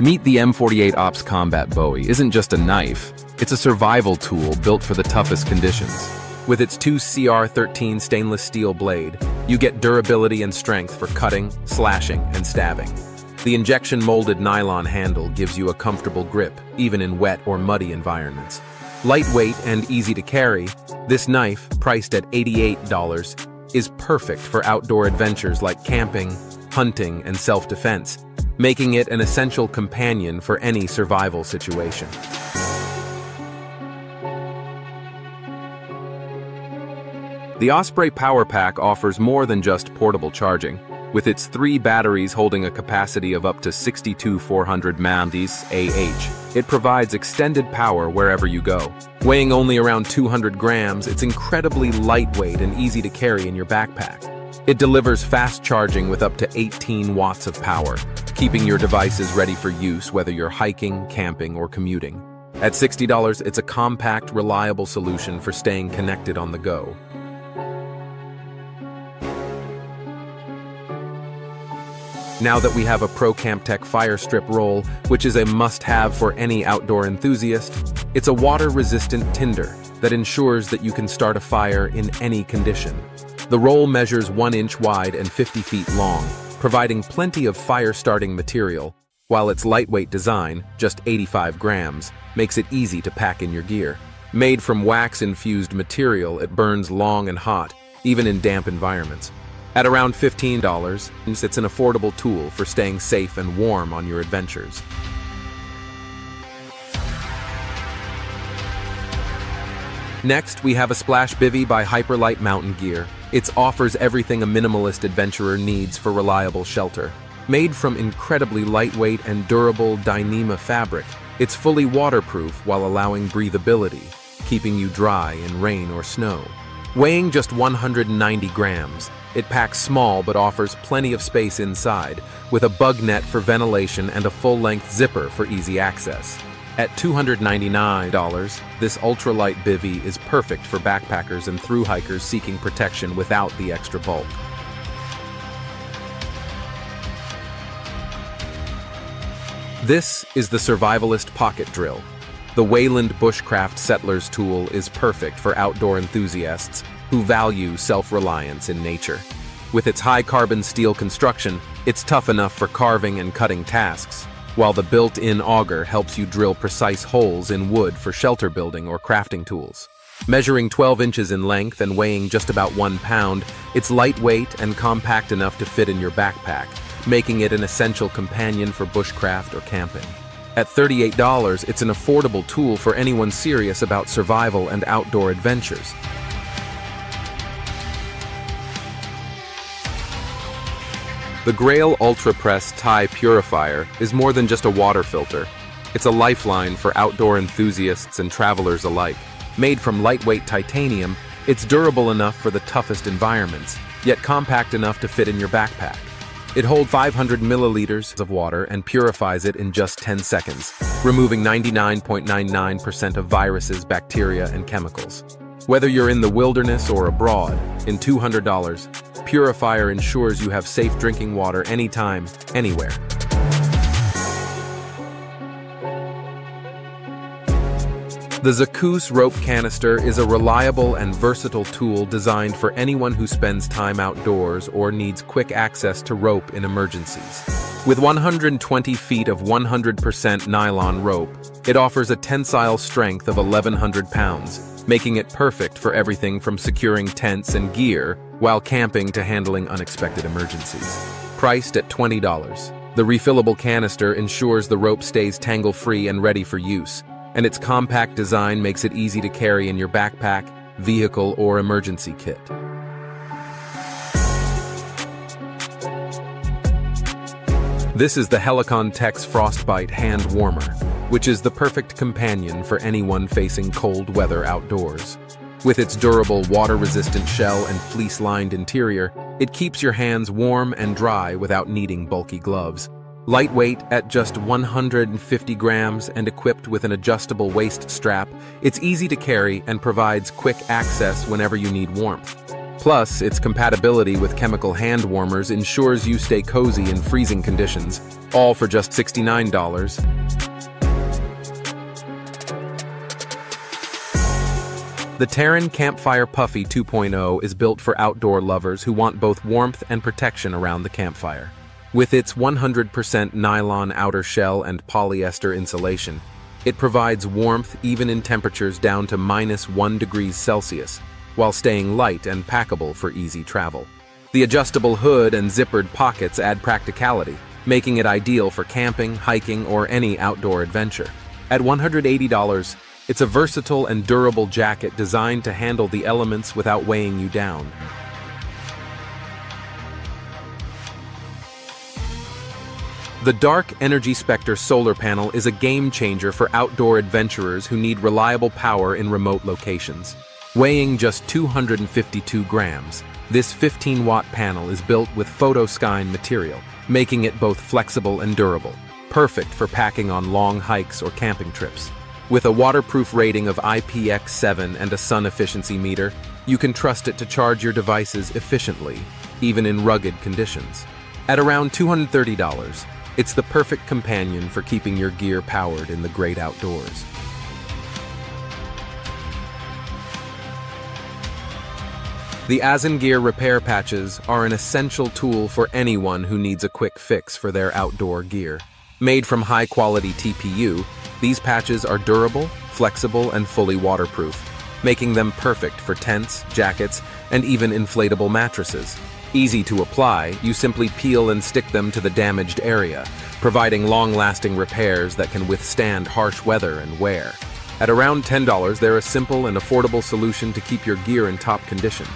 Meet the M48 Ops Combat Bowie isn't just a knife, it's a survival tool built for the toughest conditions. With its 2 CR13 stainless steel blade, you get durability and strength for cutting, slashing, and stabbing. The injection-molded nylon handle gives you a comfortable grip, even in wet or muddy environments. Lightweight and easy to carry, this knife, priced at $88, is perfect for outdoor adventures like camping, hunting, and self-defense, making it an essential companion for any survival situation. The Osprey Power Pack offers more than just portable charging. With its 3 batteries holding a capacity of up to 62,400 mAh, it provides extended power wherever you go. Weighing only around 200 grams, it's incredibly lightweight and easy to carry in your backpack. It delivers fast charging with up to 18 watts of power, keeping your devices ready for use whether you're hiking, camping, or commuting. At $60, it's a compact, reliable solution for staying connected on the go. Now that we have a Procamptek fire strip roll, which is a must-have for any outdoor enthusiast, it's a water-resistant tinder that ensures that you can start a fire in any condition. The roll measures 1 inch wide and 50 feet long, providing plenty of fire-starting material, while its lightweight design, just 85 grams, makes it easy to pack in your gear. Made from wax-infused material, it burns long and hot, even in damp environments. At around $15, it's an affordable tool for staying safe and warm on your adventures. Next, we have a Splash Bivy by Hyperlite Mountain Gear. It offers everything a minimalist adventurer needs for reliable shelter. Made from incredibly lightweight and durable Dyneema fabric, it's fully waterproof while allowing breathability, keeping you dry in rain or snow. Weighing just 190 grams, it packs small but offers plenty of space inside, with a bug net for ventilation and a full-length zipper for easy access. At $299, this ultralight bivy is perfect for backpackers and thru-hikers seeking protection without the extra bulk. This is the Survivalist Pocket Drill. The Weyland Bushcraft Settler's tool is perfect for outdoor enthusiasts who value self-reliance in nature. With its high-carbon steel construction, it's tough enough for carving and cutting tasks, while the built-in auger helps you drill precise holes in wood for shelter building or crafting tools. Measuring 12 inches in length and weighing just about 1 pound, it's lightweight and compact enough to fit in your backpack, making it an essential companion for bushcraft or camping. At $38, it's an affordable tool for anyone serious about survival and outdoor adventures. The Grail Ultrapress Tie Purifier is more than just a water filter. It's a lifeline for outdoor enthusiasts and travelers alike. Made from lightweight titanium, it's durable enough for the toughest environments, yet compact enough to fit in your backpack. It holds 500 milliliters of water and purifies it in just 10 seconds, removing 99.99% of viruses, bacteria, and chemicals. Whether you're in the wilderness or abroad, in $200, Purifier ensures you have safe drinking water anytime, anywhere. The Zakous rope canister is a reliable and versatile tool designed for anyone who spends time outdoors or needs quick access to rope in emergencies. With 120 feet of 100% nylon rope, it offers a tensile strength of 1,100 pounds, making it perfect for everything from securing tents and gear while camping to handling unexpected emergencies. Priced at $20, the refillable canister ensures the rope stays tangle-free and ready for use, and its compact design makes it easy to carry in your backpack, vehicle, or emergency kit. This is the Helicon Teex Frostbite hand warmer, which is the perfect companion for anyone facing cold weather outdoors. With its durable, water-resistant shell and fleece-lined interior, it keeps your hands warm and dry without needing bulky gloves. Lightweight at just 150 grams and equipped with an adjustable waist strap, it's easy to carry and provides quick access whenever you need warmth. Plus, its compatibility with chemical hand warmers ensures you stay cozy in freezing conditions, all for just $69. The Teren Campfire Puffy 2.0 is built for outdoor lovers who want both warmth and protection around the campfire. With its 100% nylon outer shell and polyester insulation, it provides warmth even in temperatures down to -1 degrees Celsius, while staying light and packable for easy travel. The adjustable hood and zippered pockets add practicality, making it ideal for camping, hiking, or any outdoor adventure. At $180, it's a versatile and durable jacket designed to handle the elements without weighing you down. The Dark Energy Spectre solar panel is a game-changer for outdoor adventurers who need reliable power in remote locations. Weighing just 252 grams, this 15-watt panel is built with photoskine material, making it both flexible and durable, perfect for packing on long hikes or camping trips. With a waterproof rating of IPX7 and a sun efficiency meter, you can trust it to charge your devices efficiently, even in rugged conditions. At around $230, it's the perfect companion for keeping your gear powered in the great outdoors. The Azengear repair patches are an essential tool for anyone who needs a quick fix for their outdoor gear. Made from high-quality TPU, these patches are durable, flexible, and fully waterproof, making them perfect for tents, jackets, and even inflatable mattresses. Easy to apply, you simply peel and stick them to the damaged area, providing long-lasting repairs that can withstand harsh weather and wear. At around $10, they're a simple and affordable solution to keep your gear in top condition.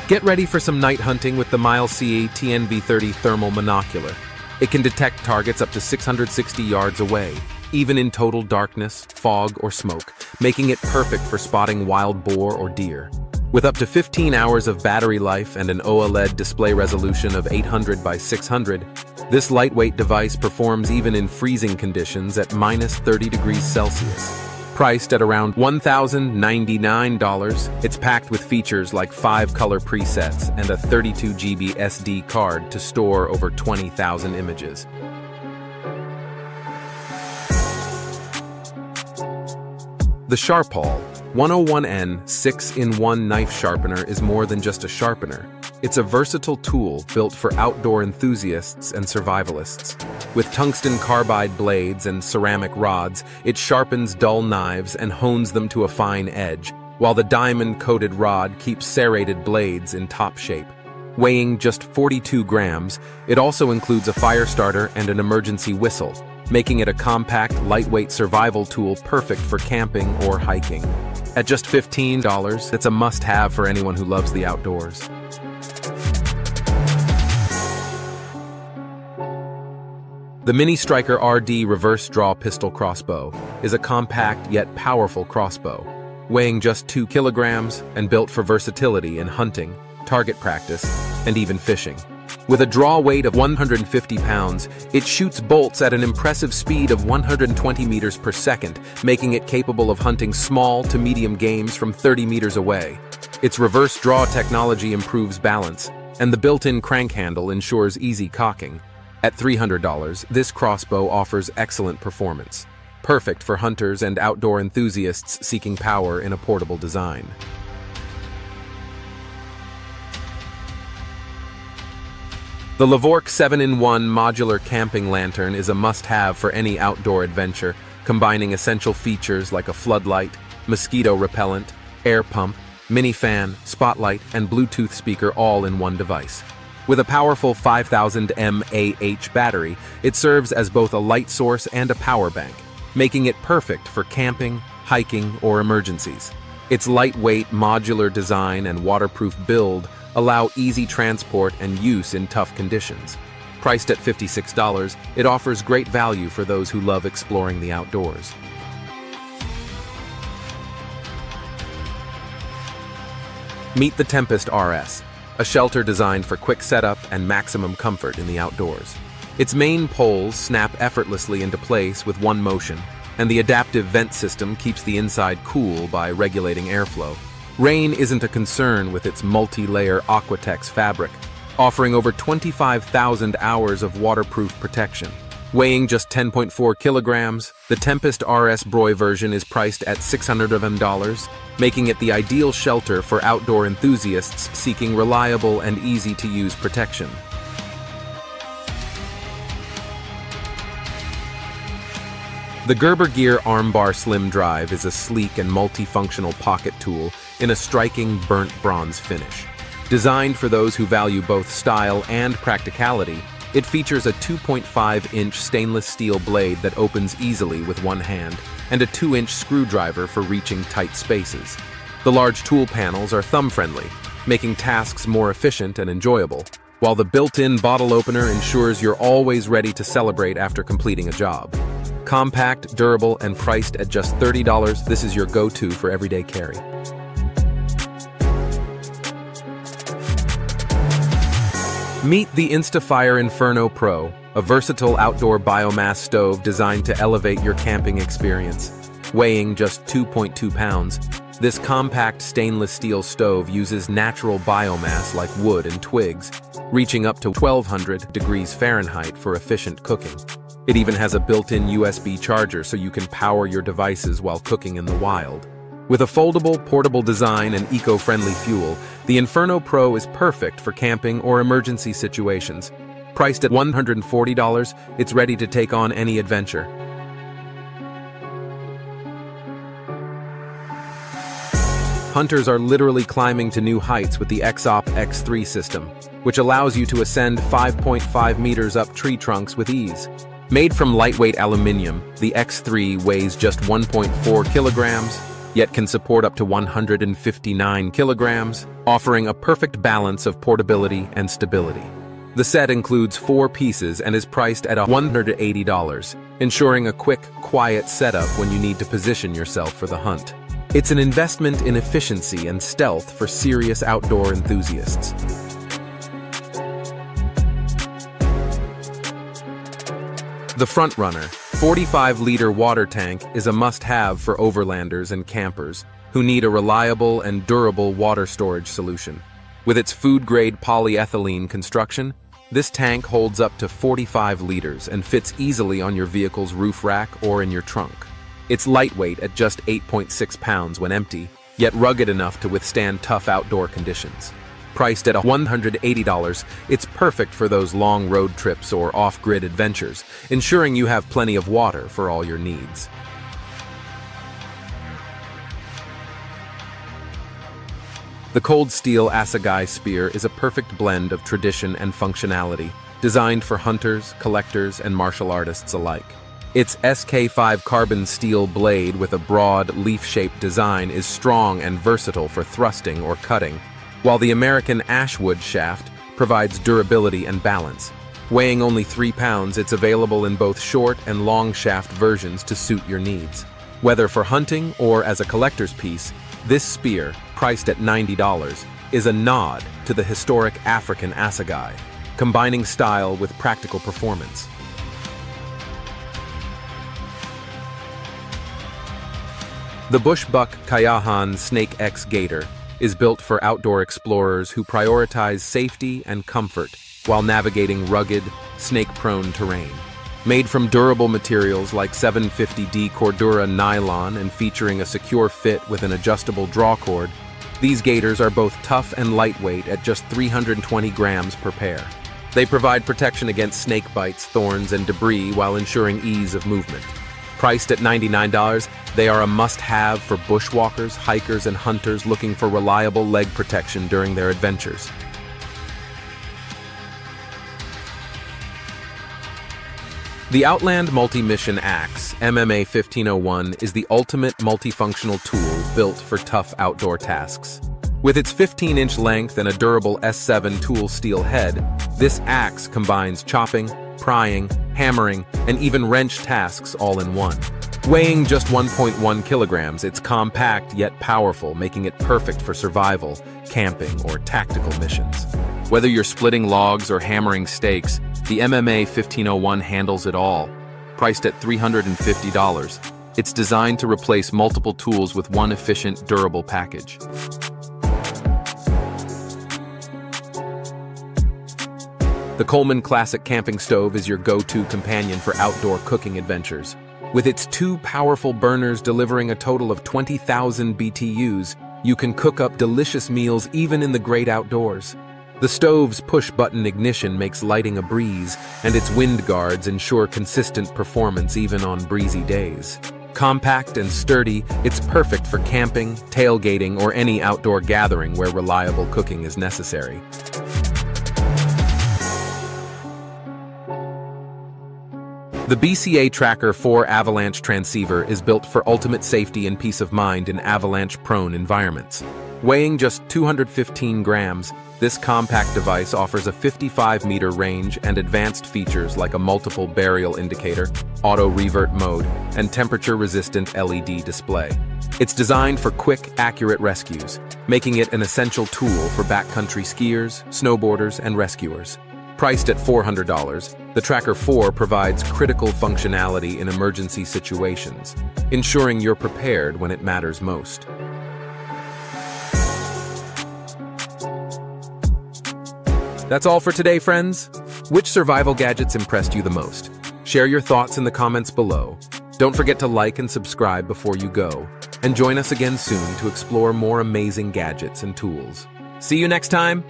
Get ready for some night hunting with the Seey TNV30 thermal monocular. It can detect targets up to 660 yards away, even in total darkness, fog, or smoke, making it perfect for spotting wild boar or deer. With up to 15 hours of battery life and an OLED display resolution of 800 by 600, this lightweight device performs even in freezing conditions at -30 degrees Celsius. Priced at around $1,099, it's packed with features like 5 color presets and a 32 GB SD card to store over 20,000 images. The Sharpal 101N 6-in-1 knife sharpener is more than just a sharpener. It's a versatile tool built for outdoor enthusiasts and survivalists. With tungsten carbide blades and ceramic rods, it sharpens dull knives and hones them to a fine edge, while the diamond-coated rod keeps serrated blades in top shape. Weighing just 42 grams, it also includes a fire starter and an emergency whistle, making it a compact, lightweight survival tool perfect for camping or hiking. At just $15, it's a must-have for anyone who loves the outdoors. The Minist Striker RD reverse draw pistol crossbow is a compact yet powerful crossbow, weighing just 2 kilograms and built for versatility in hunting, target practice, and even fishing. With a draw weight of 150 pounds, it shoots bolts at an impressive speed of 120 meters per second, making it capable of hunting small to medium games from 30 meters away. Its reverse draw technology improves balance, and the built-in crank handle ensures easy cocking. At $300, this crossbow offers excellent performance, perfect for hunters and outdoor enthusiasts seeking power in a portable design. The Levork 7-in-1 modular camping lantern is a must-have for any outdoor adventure, combining essential features like a floodlight, mosquito repellent, air pump, mini fan, spotlight, and Bluetooth speaker all in one device. With a powerful 5000 mAh battery, it serves as both a light source and a power bank, making it perfect for camping, hiking, or emergencies. Its lightweight, modular design and waterproof build allow easy transport and use in tough conditions. Priced at $56, it offers great value for those who love exploring the outdoors. Meet the Tempest RS, a shelter designed for quick setup and maximum comfort in the outdoors. Its main poles snap effortlessly into place with one motion, and the adaptive vent system keeps the inside cool by regulating airflow. Rain isn't a concern with its multi-layer Aquatex fabric, offering over 25,000 hours of waterproof protection. Weighing just 10.4 kilograms, the Tempest RS Broy version is priced at $600, making it the ideal shelter for outdoor enthusiasts seeking reliable and easy-to-use protection. The Gerber Gear Armbar Slim Drive is a sleek and multifunctional pocket tool in a striking burnt bronze finish. Designed for those who value both style and practicality, it features a 2.5-inch stainless steel blade that opens easily with one hand, and a 2-inch screwdriver for reaching tight spaces. The large tool panels are thumb-friendly, making tasks more efficient and enjoyable, while the built-in bottle opener ensures you're always ready to celebrate after completing a job. Compact, durable, and priced at just $30, this is your go-to for everyday carry. Meet the Instafire Inferno Pro, a versatile outdoor biomass stove designed to elevate your camping experience. Weighing just 2.2 pounds, this compact stainless steel stove uses natural biomass like wood and twigs, reaching up to 1200 degrees Fahrenheit for efficient cooking. It even has a built-in USB charger so you can power your devices while cooking in the wild. With a foldable, portable design and eco-friendly fuel, the Inferno Pro is perfect for camping or emergency situations. Priced at $140, it's ready to take on any adventure. Hunters are literally climbing to new heights with the Xop X3 system, which allows you to ascend 5.5 meters up tree trunks with ease. Made from lightweight aluminium, the X3 weighs just 1.4 kilograms, yet can support up to 159 kilograms, offering a perfect balance of portability and stability. The set includes 4 pieces and is priced at $180, ensuring a quick, quiet setup when you need to position yourself for the hunt. It's an investment in efficiency and stealth for serious outdoor enthusiasts. The Frontrunner 45-liter water tank is a must-have for overlanders and campers who need a reliable and durable water storage solution. With its food-grade polyethylene construction, this tank holds up to 45 liters and fits easily on your vehicle's roof rack or in your trunk. It's lightweight at just 8.6 pounds when empty, yet rugged enough to withstand tough outdoor conditions. Priced at $180, it's perfect for those long road trips or off-grid adventures, ensuring you have plenty of water for all your needs. The Cold Steel Assegai Spear is a perfect blend of tradition and functionality, designed for hunters, collectors, and martial artists alike. Its SK5 carbon steel blade with a broad, leaf-shaped design is strong and versatile for thrusting or cutting, while the American Ashwood shaft provides durability and balance. Weighing only 3 pounds, it's available in both short and long shaft versions to suit your needs. Whether for hunting or as a collector's piece, this spear, priced at $90, is a nod to the historic African assegai, combining style with practical performance. The BushBuck Kayahan Snake X Gator is built for outdoor explorers who prioritize safety and comfort while navigating rugged, snake-prone terrain. Made from durable materials like 750D Cordura nylon and featuring a secure fit with an adjustable draw cord, these gators are both tough and lightweight at just 320 grams per pair. They provide protection against snake bites, thorns, and debris while ensuring ease of movement. Priced at $99, they are a must-have for bushwalkers, hikers, and hunters looking for reliable leg protection during their adventures. The Outland MultiMission Axe MMA 1501 is the ultimate multifunctional tool built for tough outdoor tasks. With its 15-inch length and a durable S7 tool steel head, this axe combines chopping, prying, hammering, and even wrench tasks all in one. Weighing just 1.1 kilograms, it's compact yet powerful, making it perfect for survival, camping, or tactical missions. Whether you're splitting logs or hammering stakes, the MMA 1501 handles it all. Priced at $350, It's designed to replace multiple tools with one efficient, durable package. The Coleman Classic Camping Stove is your go-to companion for outdoor cooking adventures. With its 2 powerful burners delivering a total of 20,000 BTUs, you can cook up delicious meals even in the great outdoors. The stove's push-button ignition makes lighting a breeze, and its wind guards ensure consistent performance even on breezy days. Compact and sturdy, it's perfect for camping, tailgating, or any outdoor gathering where reliable cooking is necessary. The BCA Tracker 4 avalanche transceiver is built for ultimate safety and peace of mind in avalanche-prone environments. Weighing just 215 grams, this compact device offers a 55-meter range and advanced features like a multiple burial indicator, auto-revert mode, and temperature-resistant LED display. It's designed for quick, accurate rescues, making it an essential tool for backcountry skiers, snowboarders, and rescuers. Priced at $400, the Tracker 4 provides critical functionality in emergency situations, ensuring you're prepared when it matters most. That's all for today, friends. Which survival gadgets impressed you the most? Share your thoughts in the comments below. Don't forget to like and subscribe before you go, and join us again soon to explore more amazing gadgets and tools. See you next time!